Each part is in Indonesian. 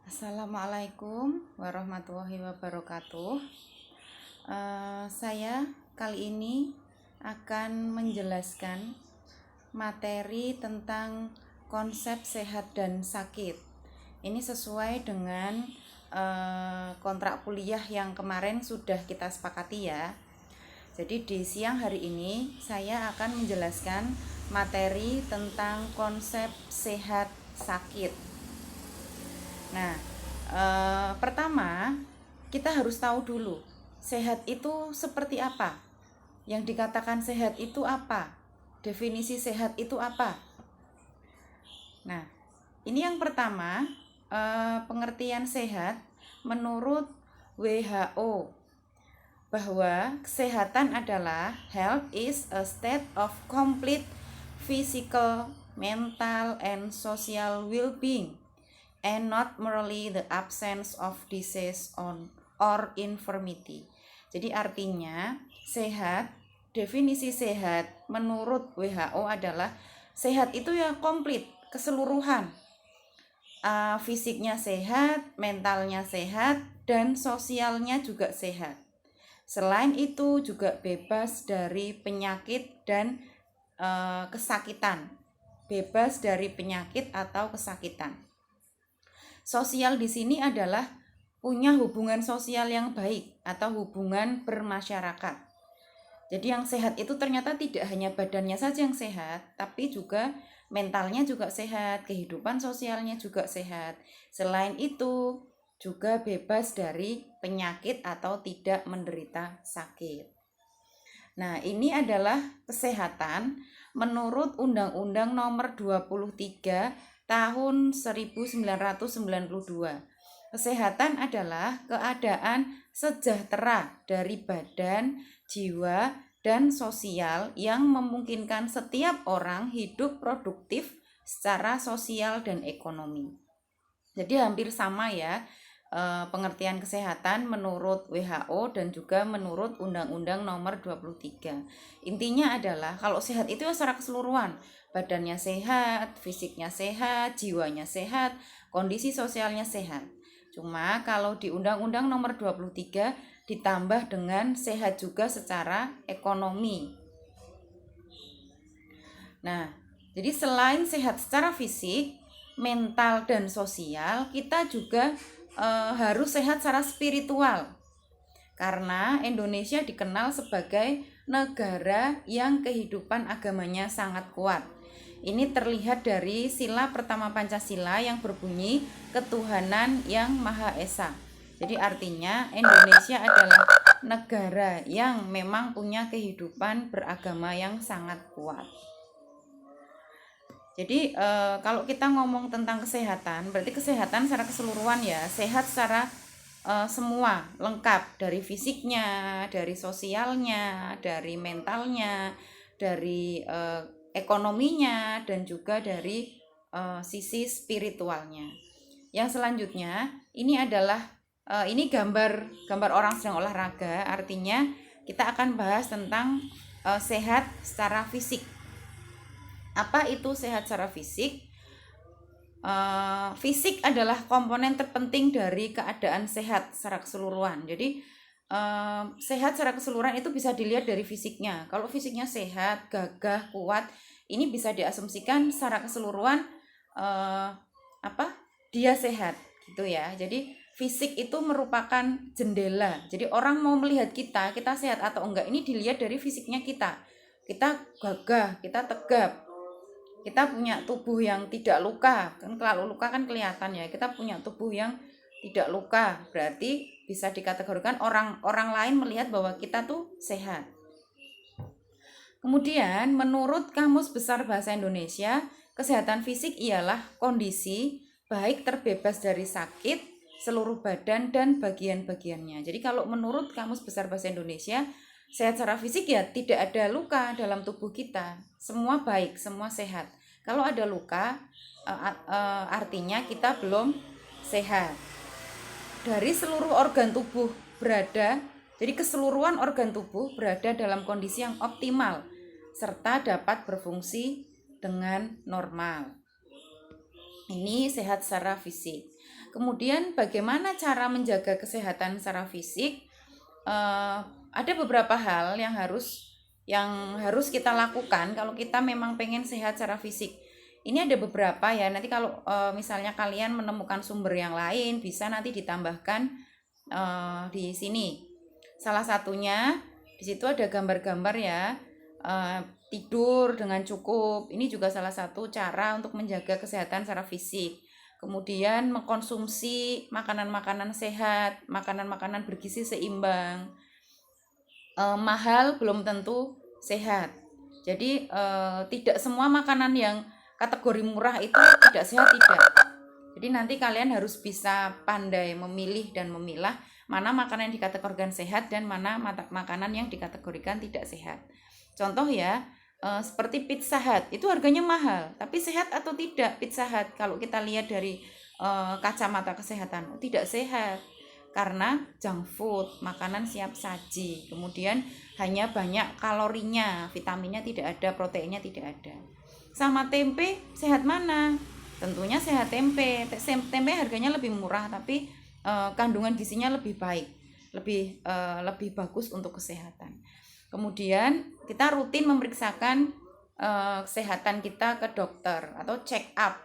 Assalamualaikum warahmatullahi wabarakatuh. Saya kali ini akan menjelaskan materi tentang konsep sehat dan sakit. Ini sesuai dengan kontrak kuliah yang kemarin sudah kita sepakati ya. Jadi di siang hari ini saya akan menjelaskan materi tentang konsep sehat sakit. Nah, pertama kita harus tahu dulu sehat itu seperti apa. Yang dikatakan sehat itu apa? Definisi sehat itu apa? Nah, ini yang pertama, pengertian sehat menurut WHO, bahwa kesehatan adalah health is a state of complete physical, mental, and social well-being, and not merely the absence of disease or infirmity. Jadi artinya definisi sehat menurut WHO adalah sehat itu ya komplit, keseluruhan. Fisiknya sehat, mentalnya sehat, dan sosialnya juga sehat. Selain itu juga bebas dari penyakit dan kesakitan. Bebas dari penyakit atau kesakitan. Sosial di sini adalah punya hubungan sosial yang baik atau hubungan bermasyarakat. Jadi yang sehat itu ternyata tidak hanya badannya saja yang sehat, tapi juga mentalnya juga sehat, kehidupan sosialnya juga sehat. Selain itu juga bebas dari penyakit atau tidak menderita sakit. Nah, ini adalah kesehatan menurut Undang-Undang Nomor 23 Tahun 1992. Kesehatan adalah keadaan sejahtera dari badan, jiwa, dan sosial yang memungkinkan setiap orang hidup produktif secara sosial dan ekonomi. Jadi hampir sama ya pengertian kesehatan menurut WHO dan juga menurut Undang-Undang Nomor 23. Intinya adalah kalau sehat itu secara keseluruhan, badannya sehat, fisiknya sehat, jiwanya sehat, kondisi sosialnya sehat. Cuma kalau di Undang-Undang Nomor 23 ditambah dengan sehat juga secara ekonomi. Nah, jadi selain sehat secara fisik, mental dan sosial, kita juga harus sehat secara spiritual. Karena Indonesia dikenal sebagai negara yang kehidupan agamanya sangat kuat. Ini terlihat dari sila pertama Pancasila yang berbunyi ketuhanan yang Maha Esa. Jadi artinya Indonesia adalah negara yang memang punya kehidupan beragama yang sangat kuat. Jadi kalau kita ngomong tentang kesehatan, berarti kesehatan secara keseluruhan ya, sehat secara semua, lengkap, dari fisiknya, dari sosialnya, dari mentalnya, dari ekonominya, dan juga dari sisi spiritualnya. Yang selanjutnya, ini adalah ini gambar orang sedang olahraga, artinya kita akan bahas tentang sehat secara fisik. Apa itu sehat secara fisik? Fisik adalah komponen terpenting dari keadaan sehat secara keseluruhan. Jadi sehat secara keseluruhan itu bisa dilihat dari fisiknya. Kalau fisiknya sehat, gagah, kuat, ini bisa diasumsikan secara keseluruhan dia sehat gitu ya. Jadi fisik itu merupakan jendela. Jadi orang mau melihat kita sehat atau enggak ini dilihat dari fisiknya kita. Kita gagah, kita tegap, kita punya tubuh yang tidak luka. Kan kalau luka kan kelihatan ya, kita punya tubuh yang tidak luka, berarti bisa dikategorikan orang lain melihat bahwa kita tuh sehat. Kemudian menurut Kamus Besar Bahasa Indonesia, kesehatan fisik ialah kondisi baik terbebas dari sakit seluruh badan dan bagian-bagiannya. Jadi kalau menurut Kamus Besar Bahasa Indonesia, sehat secara fisik ya tidak ada luka dalam tubuh kita, semua baik, semua sehat. Kalau ada luka artinya kita belum sehat. Dari seluruh organ tubuh jadi keseluruhan organ tubuh berada dalam kondisi yang optimal serta dapat berfungsi dengan normal. Ini sehat secara fisik. Kemudian bagaimana cara menjaga kesehatan secara fisik? Ada beberapa hal yang harus kita lakukan kalau kita memang pengen sehat secara fisik. Ini ada beberapa ya. Nanti kalau misalnya kalian menemukan sumber yang lain, bisa nanti ditambahkan di sini. Salah satunya di situ ada gambar-gambar ya. Tidur dengan cukup. Ini juga salah satu cara untuk menjaga kesehatan secara fisik. Kemudian mengkonsumsi makanan-makanan sehat, makanan-makanan bergizi seimbang. Mahal belum tentu sehat. Jadi tidak semua makanan yang kategori murah itu tidak sehat, tidak. Jadi nanti kalian harus bisa pandai memilih dan memilah mana makanan yang dikategorikan sehat dan mana makanan yang dikategorikan tidak sehat. Contoh ya, seperti Pizza Hut, itu harganya mahal, tapi sehat atau tidak Pizza Hut? Kalau kita lihat dari kacamata kesehatan, tidak sehat. Karena junk food, makanan siap saji, kemudian hanya banyak kalorinya, vitaminnya tidak ada, proteinnya tidak ada. Sama tempe, sehat mana? Tentunya sehat tempe. Tempe harganya lebih murah, tapi kandungan gizinya lebih baik, lebih bagus untuk kesehatan. Kemudian kita rutin memeriksakan kesehatan kita ke dokter atau check up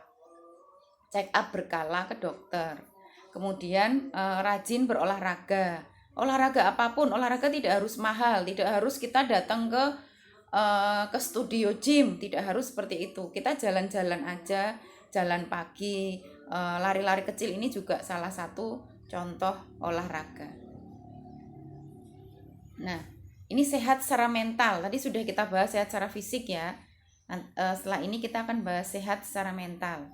berkala ke dokter. Kemudian rajin berolahraga. Olahraga apapun, olahraga tidak harus mahal, tidak harus kita datang ke studio gym, tidak harus seperti itu. Kita jalan-jalan aja, jalan pagi, lari-lari kecil, ini juga salah satu contoh olahraga. Nah, ini sehat secara mental. Tadi sudah kita bahas sehat secara fisik ya. Setelah ini kita akan bahas sehat secara mental.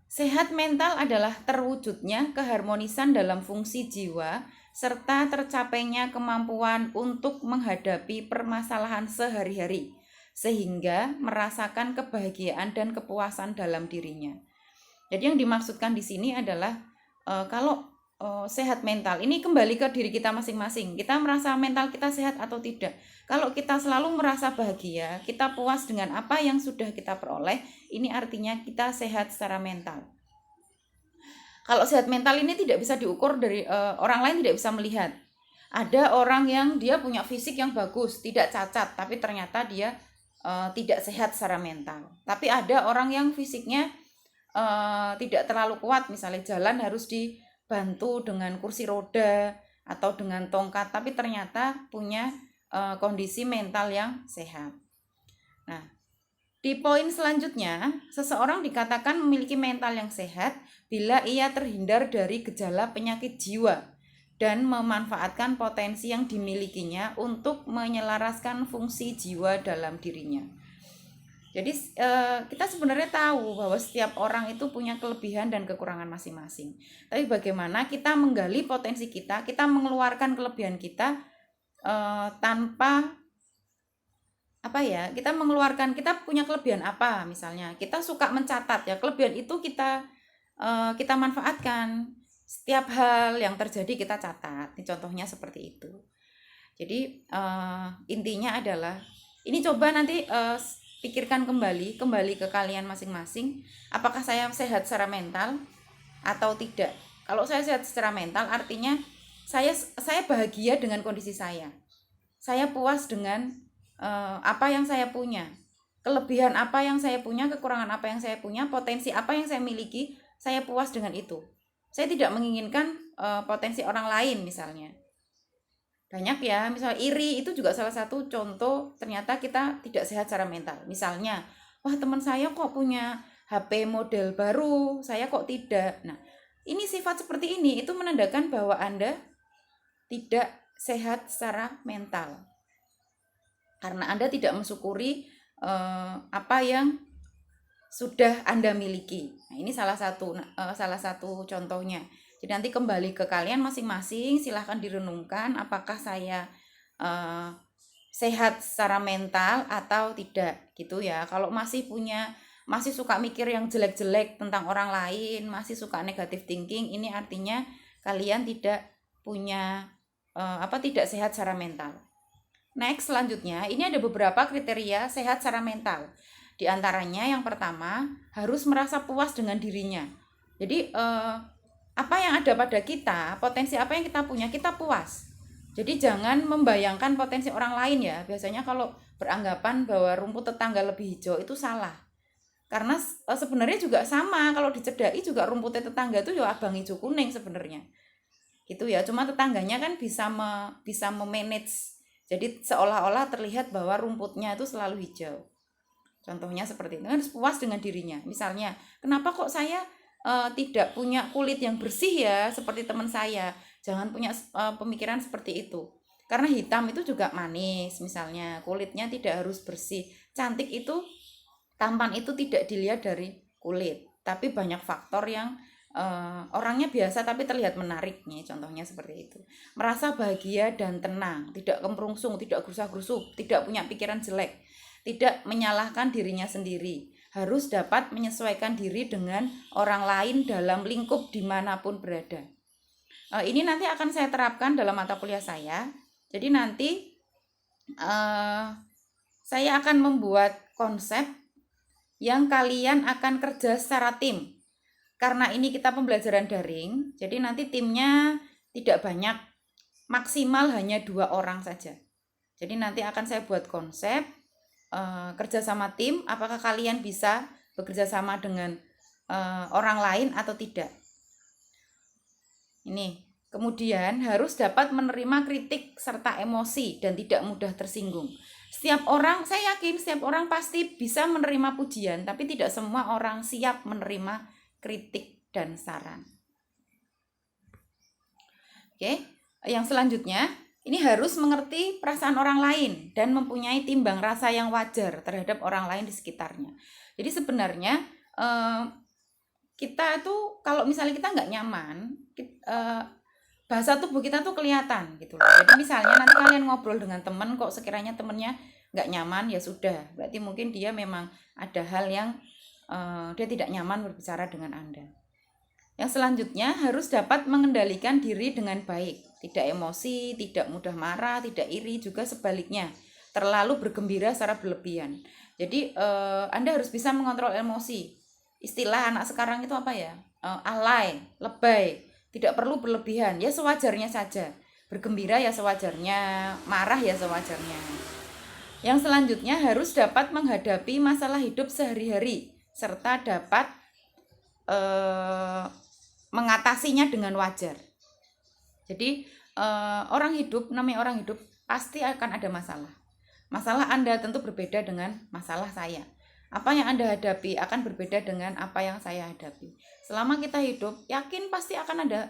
Sehat mental adalah terwujudnya keharmonisan dalam fungsi jiwa serta tercapainya kemampuan untuk menghadapi permasalahan sehari-hari sehingga merasakan kebahagiaan dan kepuasan dalam dirinya. Jadi yang dimaksudkan di sini adalah kalau sehat mental ini kembali ke diri kita masing-masing. Kita merasa mental kita sehat atau tidak. Kalau kita selalu merasa bahagia, kita puas dengan apa yang sudah kita peroleh, ini artinya kita sehat secara mental. Kalau sehat mental ini tidak bisa diukur dari orang lain, tidak bisa melihat. Ada orang yang dia punya fisik yang bagus, tidak cacat, tapi ternyata dia tidak sehat secara mental. Tapi ada orang yang fisiknya tidak terlalu kuat, misalnya jalan harus dibantu dengan kursi roda atau dengan tongkat, tapi ternyata punya kondisi mental yang sehat. Nah, di poin selanjutnya, seseorang dikatakan memiliki mental yang sehat bila ia terhindar dari gejala penyakit jiwa dan memanfaatkan potensi yang dimilikinya untuk menyelaraskan fungsi jiwa dalam dirinya. Jadi kita sebenarnya tahu bahwa setiap orang itu punya kelebihan dan kekurangan masing-masing. Tapi bagaimana kita menggali potensi kita mengeluarkan kelebihan kita tanpa kita mengeluarkan, kita punya kelebihan apa, misalnya kita suka mencatat ya, kelebihan itu kita manfaatkan. Setiap hal yang terjadi kita catat. Ini contohnya seperti itu. Jadi intinya adalah ini, coba nanti pikirkan kembali ke kalian masing-masing, apakah saya sehat secara mental atau tidak. Kalau saya sehat secara mental artinya saya bahagia dengan kondisi saya puas dengan apa yang saya punya, kelebihan apa yang saya punya, kekurangan apa yang saya punya, potensi apa yang saya miliki, saya puas dengan itu. Saya tidak menginginkan potensi orang lain misalnya. Banyak ya, misalnya iri itu juga salah satu contoh ternyata kita tidak sehat secara mental. Misalnya, wah teman saya kok punya HP model baru, saya kok tidak. Nah, ini sifat seperti ini itu menandakan bahwa Anda tidak sehat secara mental. Karena Anda tidak mensyukuri apa yang sudah Anda miliki. Nah, ini salah satu contohnya. Jadi nanti kembali ke kalian masing-masing, silahkan direnungkan apakah saya sehat secara mental atau tidak gitu ya. Kalau masih suka mikir yang jelek-jelek tentang orang lain, masih suka negative thinking, ini artinya kalian tidak punya tidak sehat secara mental. Next, selanjutnya, ini ada beberapa kriteria sehat secara mental. Di antaranya yang pertama, harus merasa puas dengan dirinya. Jadi apa yang ada pada kita, potensi apa yang kita punya, kita puas. Jadi jangan membayangkan potensi orang lain ya. Biasanya kalau beranggapan bahwa rumput tetangga lebih hijau itu salah. Karena sebenarnya juga sama, kalau dicedai juga rumputnya tetangga itu ya abang hijau kuning sebenarnya. Gitu ya. Cuma tetangganya kan bisa memanage. Jadi seolah-olah terlihat bahwa rumputnya itu selalu hijau. Contohnya seperti itu, harus puas dengan dirinya. Misalnya, kenapa kok saya tidak punya kulit yang bersih ya seperti teman saya? Jangan punya pemikiran seperti itu. Karena hitam itu juga manis misalnya, kulitnya tidak harus bersih. Cantik itu, tampan itu tidak dilihat dari kulit, tapi banyak faktor yang orangnya biasa tapi terlihat menarik nih, contohnya seperti itu. Merasa bahagia dan tenang, tidak kemrungsung, tidak gerusah-gerusuk, tidak punya pikiran jelek, tidak menyalahkan dirinya sendiri, harus dapat menyesuaikan diri dengan orang lain dalam lingkup dimanapun berada. Ini nanti akan saya terapkan dalam mata kuliah saya. Jadi nanti saya akan membuat konsep yang kalian akan kerja secara tim. Karena ini kita pembelajaran daring, jadi nanti timnya tidak banyak, maksimal hanya 2 orang saja. Jadi nanti akan saya buat konsep kerja sama tim, apakah kalian bisa bekerja sama dengan orang lain atau tidak. Ini, kemudian harus dapat menerima kritik serta emosi dan tidak mudah tersinggung. Setiap orang, saya yakin setiap orang pasti bisa menerima pujian, tapi tidak semua orang siap menerima kritik dan saran. Oke, yang selanjutnya, ini harus mengerti perasaan orang lain dan mempunyai timbang rasa yang wajar terhadap orang lain di sekitarnya. Jadi sebenarnya kita tuh kalau misalnya kita nggak nyaman, bahasa tubuh kita tuh kelihatan gitu loh. Jadi misalnya nanti kalian ngobrol dengan teman, kok sekiranya temennya nggak nyaman, ya sudah, berarti mungkin dia memang ada hal yang dia tidak nyaman berbicara dengan Anda. Yang selanjutnya harus dapat mengendalikan diri dengan baik, tidak emosi, tidak mudah marah, tidak iri, juga sebaliknya terlalu bergembira secara berlebihan. Jadi Anda harus bisa mengontrol emosi. Istilah anak sekarang itu apa ya? Alay, lebay, tidak perlu berlebihan, ya sewajarnya saja. Bergembira ya sewajarnya, marah ya sewajarnya. Yang selanjutnya harus dapat menghadapi masalah hidup sehari-hari serta dapat mengatasinya dengan wajar. Jadi namanya orang hidup pasti akan ada masalah. Masalah Anda tentu berbeda dengan masalah saya. Apa yang Anda hadapi akan berbeda dengan apa yang saya hadapi. Selama kita hidup, yakin pasti akan ada,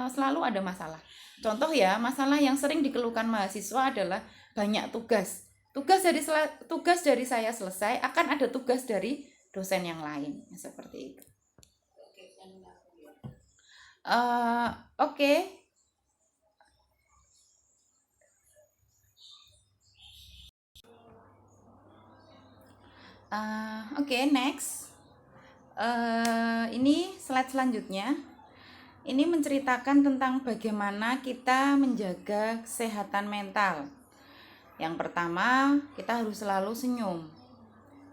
selalu ada masalah. Contoh ya, masalah yang sering dikeluhkan mahasiswa adalah banyak tugas. Tugas dari saya selesai, akan ada tugas dari dosen yang lain, seperti itu. Oke. Oke, next. Ini slide selanjutnya. Ini menceritakan tentang bagaimana kita menjaga kesehatan mental. Yang pertama, kita harus selalu senyum.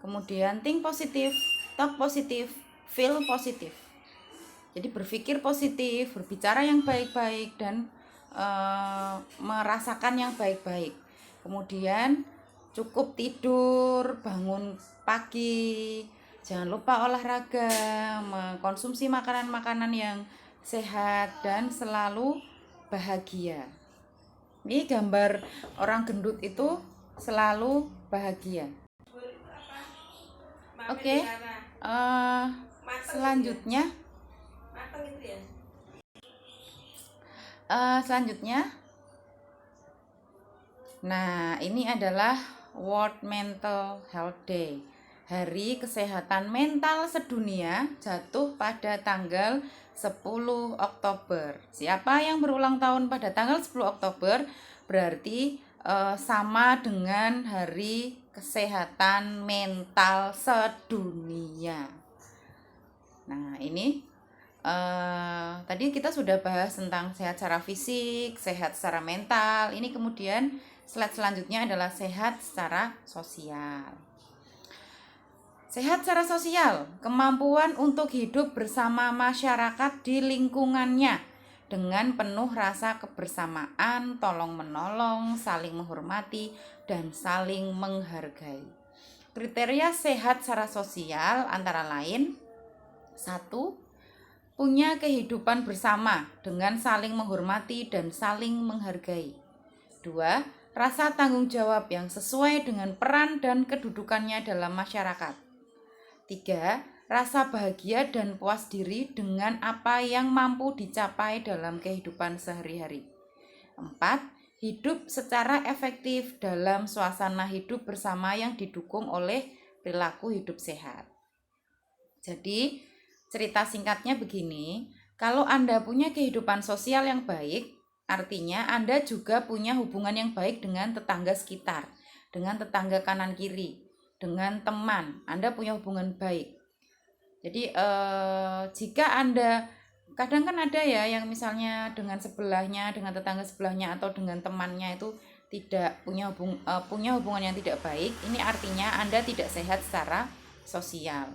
Kemudian think positif, talk positif, feel positif. Jadi berpikir positif, berbicara yang baik-baik, dan merasakan yang baik-baik. Kemudian cukup tidur, bangun pagi, jangan lupa olahraga, mengkonsumsi makanan-makanan yang sehat, dan selalu bahagia. Ini gambar orang gendut itu selalu bahagia. Oke, selanjutnya nah ini adalah World Mental Health Day, Hari Kesehatan Mental Sedunia, jatuh pada tanggal 10 Oktober. Siapa yang berulang tahun pada tanggal 10 Oktober berarti sama dengan Hari Kesehatan Mental Sedunia. Nah, ini tadi kita sudah bahas tentang sehat secara fisik, sehat secara mental. Ini kemudian slide selanjutnya adalah sehat secara sosial. Sehat secara sosial, kemampuan untuk hidup bersama masyarakat di lingkungannya dengan penuh rasa kebersamaan, tolong-menolong, saling menghormati, dan saling menghargai. Kriteria sehat secara sosial antara lain: 1. Punya kehidupan bersama dengan saling menghormati dan saling menghargai. 2. Rasa tanggung jawab yang sesuai dengan peran dan kedudukannya dalam masyarakat. 3. Rasa bahagia dan puas diri dengan apa yang mampu dicapai dalam kehidupan sehari-hari. 4. Hidup secara efektif dalam suasana hidup bersama yang didukung oleh perilaku hidup sehat. Jadi, cerita singkatnya begini, kalau Anda punya kehidupan sosial yang baik, artinya Anda juga punya hubungan yang baik dengan tetangga sekitar, dengan tetangga kanan kiri, dengan teman. Anda punya hubungan baik. Jadi jika Anda, kadang kan ada ya yang misalnya dengan sebelahnya, dengan tetangga sebelahnya atau dengan temannya itu tidak punya hubungan yang tidak baik, ini artinya Anda tidak sehat secara sosial.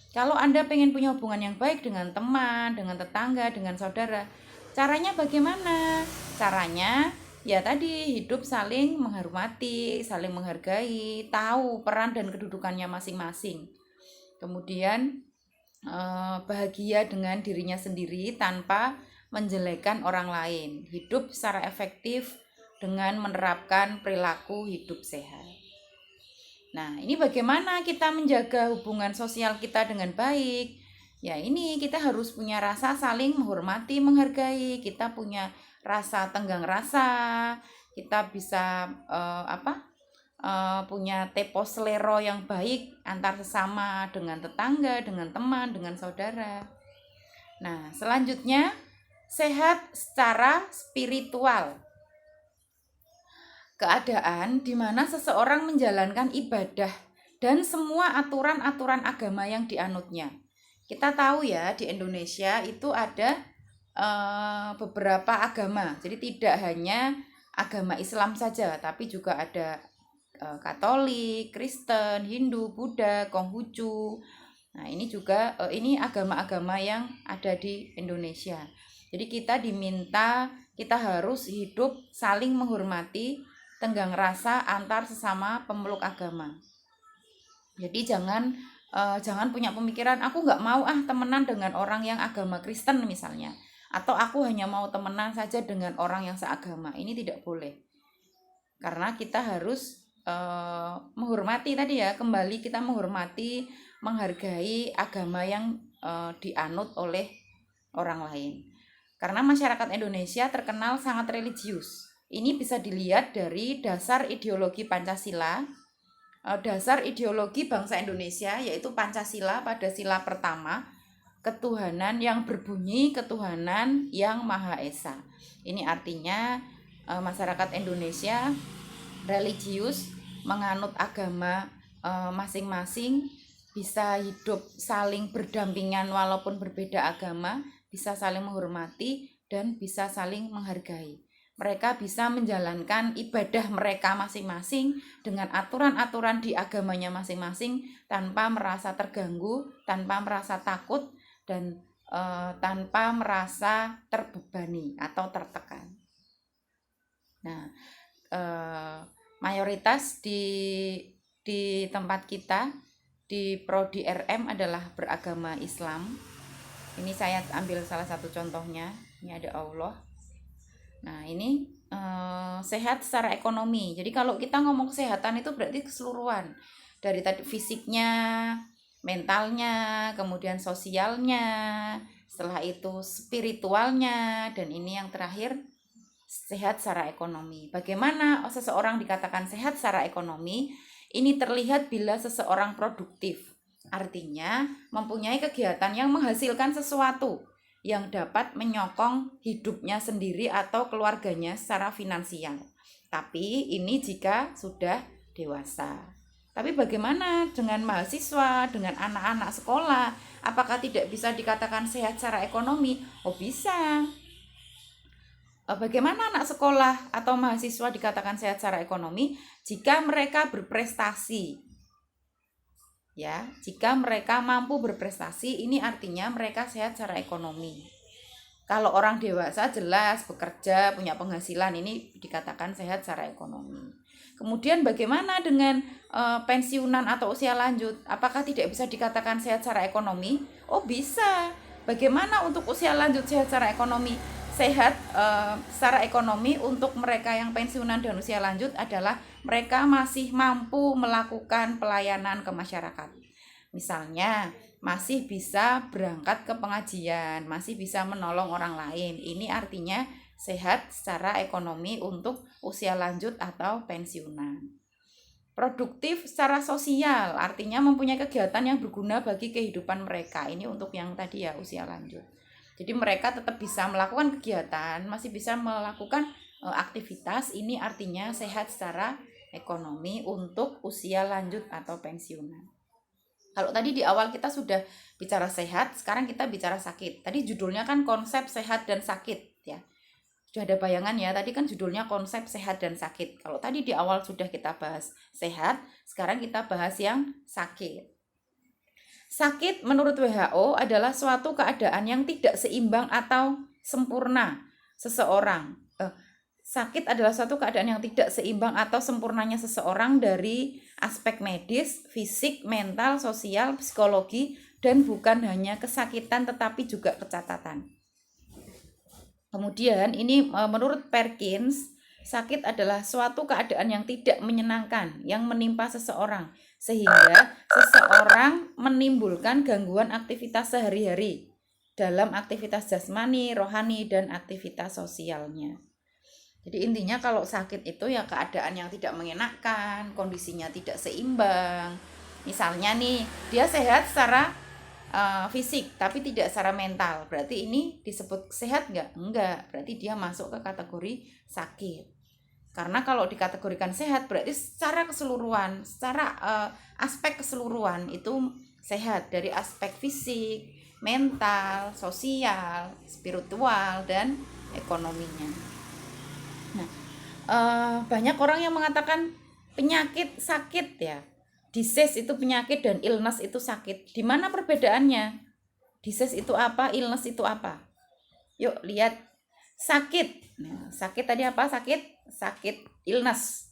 Kalau Anda pengen punya hubungan yang baik dengan teman, dengan tetangga, dengan saudara, caranya bagaimana? Caranya ya tadi, hidup saling menghormati, saling menghargai, tahu peran dan kedudukannya masing-masing. Kemudian bahagia dengan dirinya sendiri tanpa menjelekkan orang lain. Hidup secara efektif dengan menerapkan perilaku hidup sehat. Nah, ini bagaimana kita menjaga hubungan sosial kita dengan baik? Ya, ini kita harus punya rasa saling menghormati, menghargai. Kita punya rasa tenggang rasa. Kita bisa punya tempo selero yang baik antar sesama, dengan tetangga, dengan teman, dengan saudara. Nah, selanjutnya sehat secara spiritual. Keadaan di mana seseorang menjalankan ibadah dan semua aturan-aturan agama yang dianutnya. Kita tahu ya, di Indonesia itu ada beberapa agama. Jadi tidak hanya agama Islam saja, tapi juga ada Katolik, Kristen, Hindu, Buddha, Konghucu. Nah, ini juga ini agama-agama yang ada di Indonesia. Jadi kita diminta, kita harus hidup saling menghormati, tenggang rasa antar sesama pemeluk agama. Jadi jangan punya pemikiran aku nggak mau temenan dengan orang yang agama Kristen misalnya, atau aku hanya mau temenan saja dengan orang yang seagama. Ini tidak boleh, karena kita harus menghormati tadi ya, kembali kita menghormati, menghargai agama yang dianut oleh orang lain. Karena masyarakat Indonesia terkenal sangat religius. Ini bisa dilihat dari dasar ideologi Pancasila, dasar ideologi bangsa Indonesia, yaitu Pancasila pada sila pertama, ketuhanan yang berbunyi ketuhanan yang Maha Esa. Ini artinya masyarakat Indonesia religius, menganut agama masing-masing, bisa hidup saling berdampingan walaupun berbeda agama, bisa saling menghormati dan bisa saling menghargai. Mereka bisa menjalankan ibadah mereka masing-masing dengan aturan-aturan di agamanya masing-masing tanpa merasa terganggu, tanpa merasa takut, dan tanpa merasa terbebani atau tertekan. Nah, mayoritas di tempat kita di prodi RM adalah beragama Islam. Ini saya ambil salah satu contohnya. Ini ada Allah. Nah, ini sehat secara ekonomi. Jadi kalau kita ngomong kesehatan itu berarti keseluruhan, dari tadi fisiknya, mentalnya, kemudian sosialnya, setelah itu spiritualnya, dan ini yang terakhir sehat secara ekonomi. Bagaimana seseorang dikatakan sehat secara ekonomi? Ini terlihat bila seseorang produktif, artinya mempunyai kegiatan yang menghasilkan sesuatu yang dapat menyokong hidupnya sendiri atau keluarganya secara finansial. Tapi ini jika sudah dewasa. Tapi bagaimana dengan mahasiswa, dengan anak-anak sekolah? Apakah tidak bisa dikatakan sehat secara ekonomi? Oh, bisa. Bagaimana anak sekolah atau mahasiswa dikatakan sehat secara ekonomi? Jika mereka berprestasi. Ya, jika mereka mampu berprestasi, ini artinya mereka sehat secara ekonomi. Kalau orang dewasa jelas bekerja, punya penghasilan, ini dikatakan sehat secara ekonomi. Kemudian bagaimana dengan pensiunan atau usia lanjut? Apakah tidak bisa dikatakan sehat secara ekonomi? Oh, bisa. Bagaimana untuk usia lanjut sehat secara ekonomi? Sehat secara ekonomi untuk mereka yang pensiunan dan usia lanjut adalah mereka masih mampu melakukan pelayanan ke masyarakat. Misalnya, masih bisa berangkat ke pengajian, masih bisa menolong orang lain. Ini artinya sehat secara ekonomi untuk usia lanjut atau pensiunan. Produktif secara sosial, artinya mempunyai kegiatan yang berguna bagi kehidupan mereka. Ini untuk yang tadi ya, usia lanjut. Jadi mereka tetap bisa melakukan kegiatan, masih bisa melakukan aktivitas. Ini artinya sehat secara ekonomi untuk usia lanjut atau pensiunan. Kalau tadi di awal kita sudah bicara sehat, sekarang kita bicara sakit. Tadi judulnya kan konsep sehat dan sakit ya. Sudah ada bayangan ya, tadi kan judulnya konsep sehat dan sakit. Kalau tadi di awal sudah kita bahas sehat, sekarang kita bahas yang sakit. Sakit menurut WHO adalah suatu keadaan yang tidak seimbang atau sempurna seseorang. Sakit adalah suatu keadaan yang tidak seimbang atau sempurnanya seseorang dari aspek medis, fisik, mental, sosial, psikologi, dan bukan hanya kesakitan tetapi juga kecacatan. Kemudian ini menurut Perkins, sakit adalah suatu keadaan yang tidak menyenangkan yang menimpa seseorang sehingga seseorang menimbulkan gangguan aktivitas sehari-hari dalam aktivitas jasmani, rohani, dan aktivitas sosialnya. Jadi intinya kalau sakit itu ya keadaan yang tidak mengenakan, kondisinya tidak seimbang. Misalnya nih, dia sehat secara fisik tapi tidak secara mental. Berarti ini disebut sehat nggak? Enggak, berarti dia masuk ke kategori sakit. Karena kalau dikategorikan sehat berarti secara keseluruhan, secara aspek keseluruhan itu sehat dari aspek fisik, mental, sosial, spiritual, dan ekonominya. Nah, banyak orang yang mengatakan penyakit sakit ya. Disease itu penyakit dan illness itu sakit. Di mana perbedaannya? Disease itu apa? Illness itu apa? Yuk lihat. Sakit. Nah, sakit tadi apa? Sakit illness.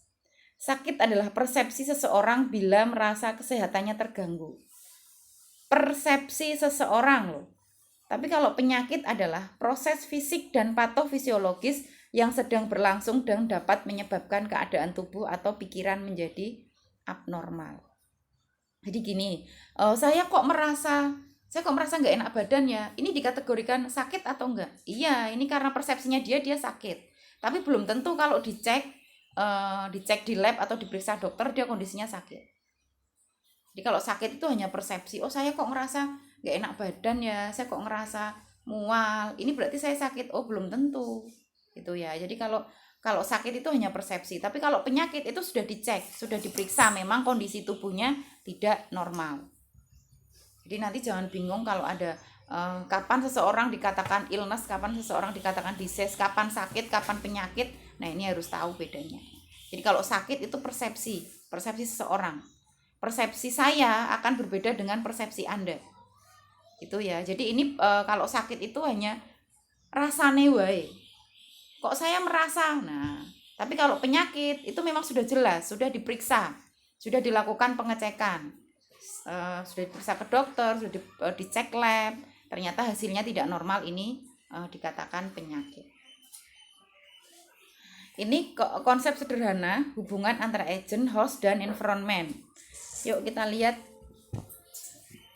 Sakit adalah persepsi seseorang bila merasa kesehatannya terganggu. Persepsi seseorang loh. Tapi kalau penyakit adalah proses fisik dan patofisiologis yang sedang berlangsung dan dapat menyebabkan keadaan tubuh atau pikiran menjadi abnormal. Jadi gini, saya kok merasa nggak enak badan ya. Ini dikategorikan sakit atau enggak? Iya, ini karena persepsinya dia sakit. Tapi belum tentu kalau dicek di lab atau diperiksa dokter dia kondisinya sakit. Jadi kalau sakit itu hanya persepsi. Oh, saya kok ngerasa nggak enak badan ya. Saya kok ngerasa mual. Ini berarti saya sakit. Oh, belum tentu. Gitu ya. Jadi kalau sakit itu hanya persepsi, tapi kalau penyakit itu sudah dicek, sudah diperiksa, memang kondisi tubuhnya tidak normal. Jadi nanti jangan bingung kalau ada kapan seseorang dikatakan illness, kapan seseorang dikatakan disease, kapan sakit, kapan penyakit. Nah, ini harus tahu bedanya. Jadi kalau sakit itu persepsi seseorang. Persepsi saya akan berbeda dengan persepsi Anda. Itu ya. Jadi ini kalau sakit itu hanya rasane wae. Kok saya merasa? Nah, tapi kalau penyakit itu memang sudah jelas, sudah diperiksa, sudah dilakukan pengecekan, sudah diperiksa ke dokter, sudah dicek lab, ternyata hasilnya tidak normal, ini dikatakan penyakit. Ini konsep sederhana hubungan antara agent, host, dan environment. Yuk kita lihat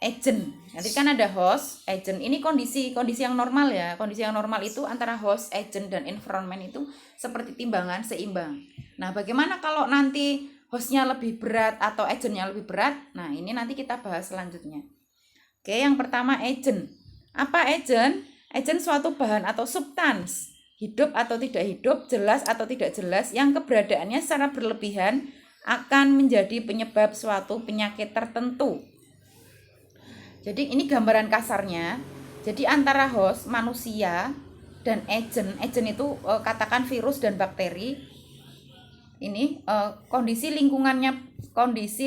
agent. Nanti kan ada host, agent. Ini kondisi yang normal ya. Kondisi yang normal itu antara host, agent, dan environment itu seperti timbangan seimbang. Nah, bagaimana kalau nanti hostnya lebih berat atau agentnya lebih berat? Nah, ini nanti kita bahas selanjutnya. Oke, yang pertama agent. Apa agent? Agent suatu bahan atau substans, hidup atau tidak hidup, jelas atau tidak jelas, yang keberadaannya secara berlebihan akan menjadi penyebab suatu penyakit tertentu. Jadi ini gambaran kasarnya. Jadi antara host manusia dan agent itu katakan virus dan bakteri. ini kondisi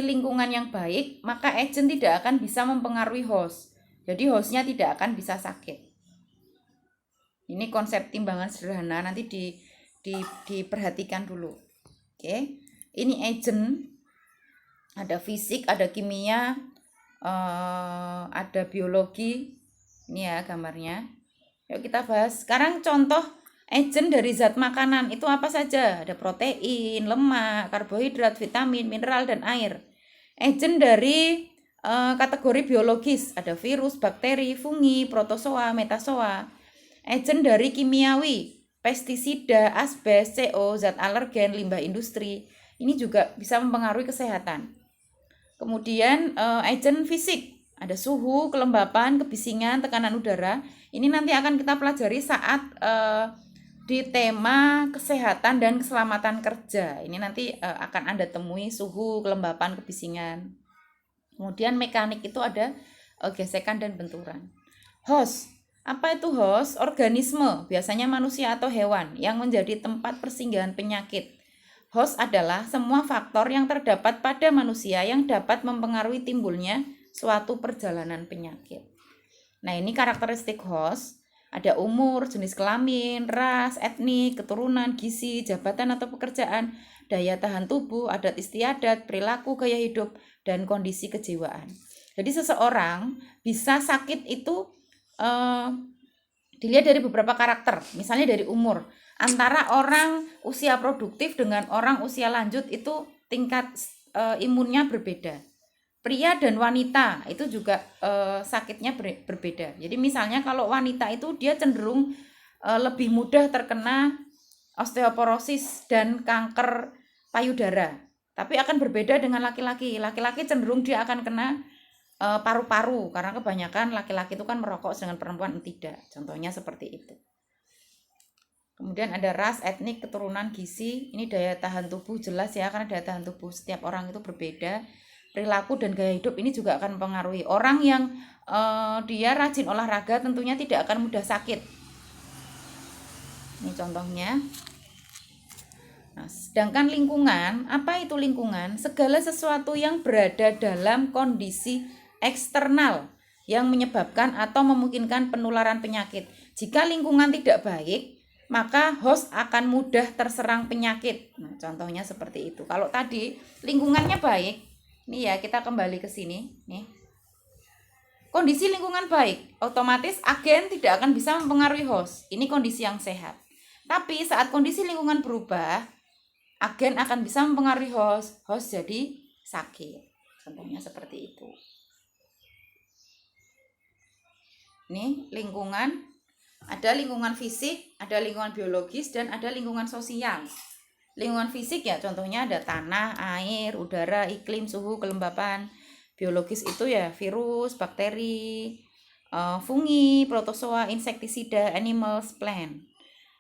lingkungan yang baik, maka agent tidak akan bisa mempengaruhi host. Jadi hostnya tidak akan bisa sakit. Ini konsep timbangan sederhana, nanti diperhatikan dulu. Oke, ini agent, ada fisik, ada kimia, ada biologi. Ini ya gambarnya. Yuk kita bahas. Sekarang contoh agent dari zat makanan itu apa saja? Ada protein, lemak, karbohidrat, vitamin, mineral, dan air. Agent dari kategori biologis ada virus, bakteri, fungi, protozoa, metazoa. Agent dari kimiawi, pestisida, asbes, CO, zat alergen, limbah industri. Ini juga bisa mempengaruhi kesehatan. Kemudian agent fisik, ada suhu, kelembapan, kebisingan, tekanan udara. Ini nanti akan kita pelajari saat di tema kesehatan dan keselamatan kerja. Ini nanti akan Anda temui suhu, kelembapan, kebisingan. Kemudian mekanik itu ada gesekan dan benturan. Host, apa itu host? Organisme, biasanya manusia atau hewan yang menjadi tempat persinggahan penyakit. Host adalah semua faktor yang terdapat pada manusia yang dapat mempengaruhi timbulnya suatu perjalanan penyakit. Nah, ini karakteristik host. Ada umur, jenis kelamin, ras, etnik, keturunan, gizi, jabatan atau pekerjaan, daya tahan tubuh, adat istiadat, perilaku, gaya hidup, dan kondisi kejiwaan. Jadi seseorang bisa sakit itu dilihat dari beberapa karakter. Misalnya dari umur. Antara orang usia produktif dengan orang usia lanjut itu tingkat imunnya berbeda. Pria dan wanita itu juga sakitnya berbeda. Jadi misalnya kalau wanita itu dia cenderung lebih mudah terkena osteoporosis dan kanker payudara. Tapi akan berbeda dengan laki-laki. Laki-laki cenderung dia akan kena paru-paru karena kebanyakan laki-laki itu kan merokok sedangkan perempuan tidak. Contohnya seperti itu. Kemudian ada ras, etnik, keturunan, gizi. Ini daya tahan tubuh jelas ya, karena daya tahan tubuh setiap orang itu berbeda. Perilaku dan gaya hidup ini juga akan mempengaruhi. Orang yang dia rajin olahraga tentunya tidak akan mudah sakit. Ini contohnya. Nah, sedangkan lingkungan, apa itu lingkungan? Segala sesuatu yang berada dalam kondisi eksternal yang menyebabkan atau memungkinkan penularan penyakit. Jika lingkungan tidak baik, maka host akan mudah terserang penyakit. Nah, contohnya seperti itu. Kalau tadi lingkungannya baik, nih ya kita kembali ke sini. Nih, kondisi lingkungan baik, otomatis agen tidak akan bisa mempengaruhi host. Ini kondisi yang sehat. Tapi saat kondisi lingkungan berubah, agen akan bisa mempengaruhi host jadi sakit. Contohnya seperti itu. Ini lingkungan, ada lingkungan fisik, ada lingkungan biologis, dan ada lingkungan sosial. Lingkungan fisik ya contohnya ada tanah, air, udara, iklim, suhu, kelembapan. Biologis itu ya virus, bakteri, fungi, protozoa, insektisida, animals, plant.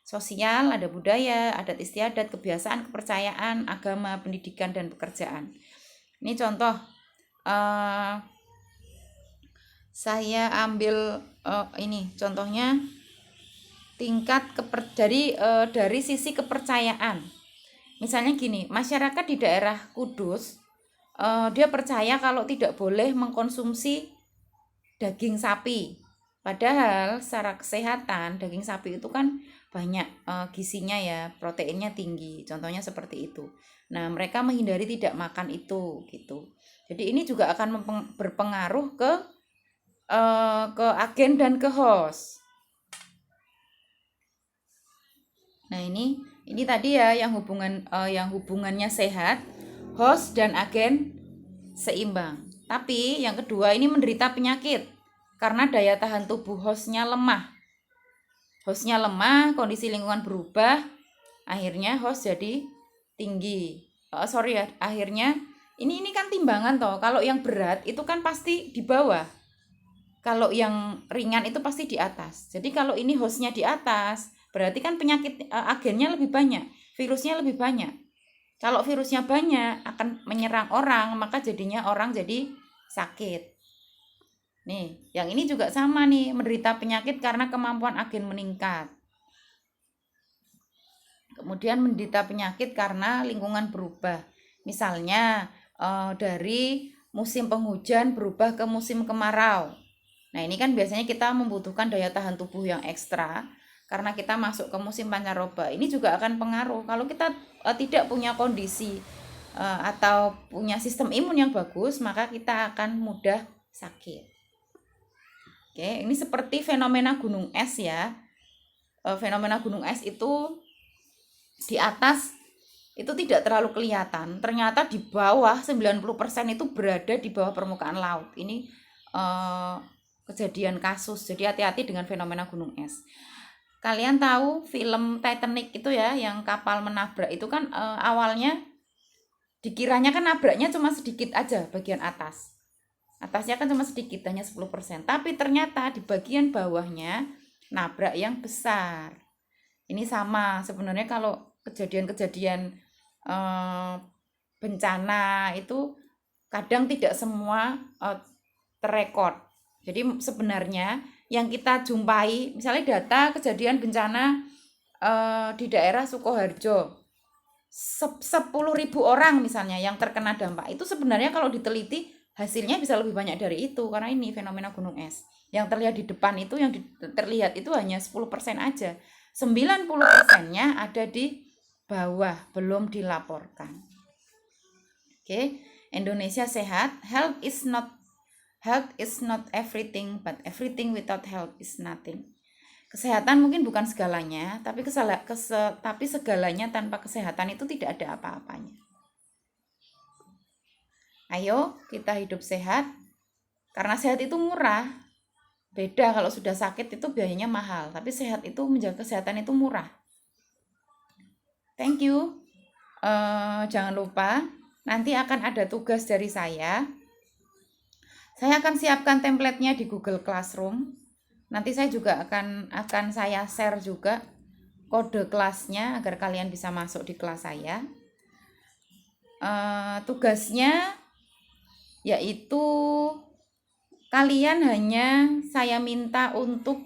Sosial ada budaya, adat istiadat, kebiasaan, kepercayaan, agama, pendidikan, dan pekerjaan. Ini contoh saya ambil ini contohnya tingkat dari sisi kepercayaan. Misalnya gini, masyarakat di daerah Kudus dia percaya kalau tidak boleh mengkonsumsi daging sapi. Padahal secara kesehatan daging sapi itu kan banyak gizinya ya, proteinnya tinggi. Contohnya seperti itu. Nah, mereka menghindari tidak makan itu gitu. Jadi ini juga akan berpengaruh ke agen dan ke host. Nah, ini tadi ya yang hubungannya sehat, host dan agen seimbang. Tapi yang kedua ini menderita penyakit karena daya tahan tubuh hostnya lemah. Hostnya lemah, kondisi lingkungan berubah, akhirnya host jadi tinggi. Akhirnya ini kan timbangan toh. Kalau yang berat itu kan pasti di bawah. Kalau yang ringan itu pasti di atas. Jadi kalau ini hostnya di atas, berarti kan penyakit agennya lebih banyak, virusnya lebih banyak. Kalau virusnya banyak akan menyerang orang, maka jadinya orang jadi sakit. Nih, yang ini juga sama nih, menderita penyakit karena kemampuan agen meningkat. Kemudian menderita penyakit karena lingkungan berubah. Misalnya dari musim penghujan berubah ke musim kemarau. Nah, ini kan biasanya kita membutuhkan daya tahan tubuh yang ekstra karena kita masuk ke musim pancaroba. Ini juga akan pengaruh. Kalau kita tidak punya kondisi atau punya sistem imun yang bagus, maka kita akan mudah sakit. Oke, ini seperti fenomena gunung es ya. Fenomena gunung es itu di atas itu tidak terlalu kelihatan. Ternyata di bawah 90% itu berada di bawah permukaan laut. Ini kejadian kasus. Jadi hati-hati dengan fenomena gunung es. Kalian tahu film Titanic itu ya, yang kapal menabrak itu kan awalnya dikiranya kan nabraknya cuma sedikit aja bagian atas. Atasnya kan cuma sedikit, hanya 10%. Tapi ternyata di bagian bawahnya nabrak yang besar. Ini sama sebenarnya kalau kejadian-kejadian bencana itu kadang tidak semua terrekord. Jadi sebenarnya yang kita jumpai, misalnya data kejadian bencana di daerah Sukoharjo, 10.000 orang misalnya yang terkena dampak, itu sebenarnya kalau diteliti hasilnya bisa lebih banyak dari itu, karena ini fenomena gunung es. Yang terlihat di depan itu, yang terlihat itu hanya 10% aja. 90%-nya ada di bawah, belum dilaporkan. Oke, Indonesia sehat. Health is not everything, but everything without health is nothing. Kesehatan mungkin bukan segalanya, tapi segalanya tanpa kesehatan itu tidak ada apa-apanya. Ayo kita hidup sehat, karena sehat itu murah. Beda kalau sudah sakit itu biayanya mahal, tapi sehat itu, menjaga kesehatan itu murah. Thank you. Jangan lupa nanti akan ada tugas dari saya. Saya akan siapkan template-nya di Google Classroom. Nanti saya juga akan saya share juga kode kelasnya agar kalian bisa masuk di kelas saya. Tugasnya yaitu kalian hanya saya minta untuk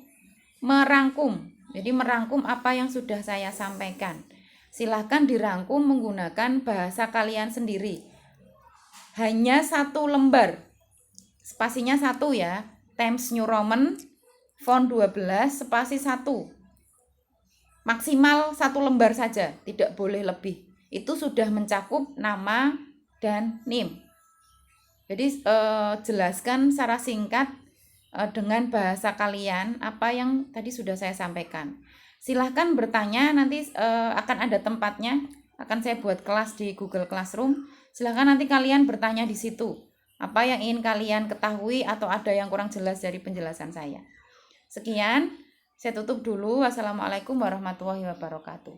merangkum. Jadi merangkum apa yang sudah saya sampaikan. Silahkan dirangkum menggunakan bahasa kalian sendiri. Hanya 1 lembar. Spasinya 1 ya. Times New Roman, font 12, spasi 1. Maksimal 1 lembar saja, tidak boleh lebih. Itu sudah mencakup nama dan NIM. Jadi jelaskan secara singkat dengan bahasa kalian apa yang tadi sudah saya sampaikan. Silahkan bertanya, nanti akan ada tempatnya, akan saya buat kelas di Google Classroom. Silahkan nanti kalian bertanya di situ, apa yang ingin kalian ketahui atau ada yang kurang jelas dari penjelasan saya. Sekian, saya tutup dulu. Wassalamualaikum warahmatullahi wabarakatuh.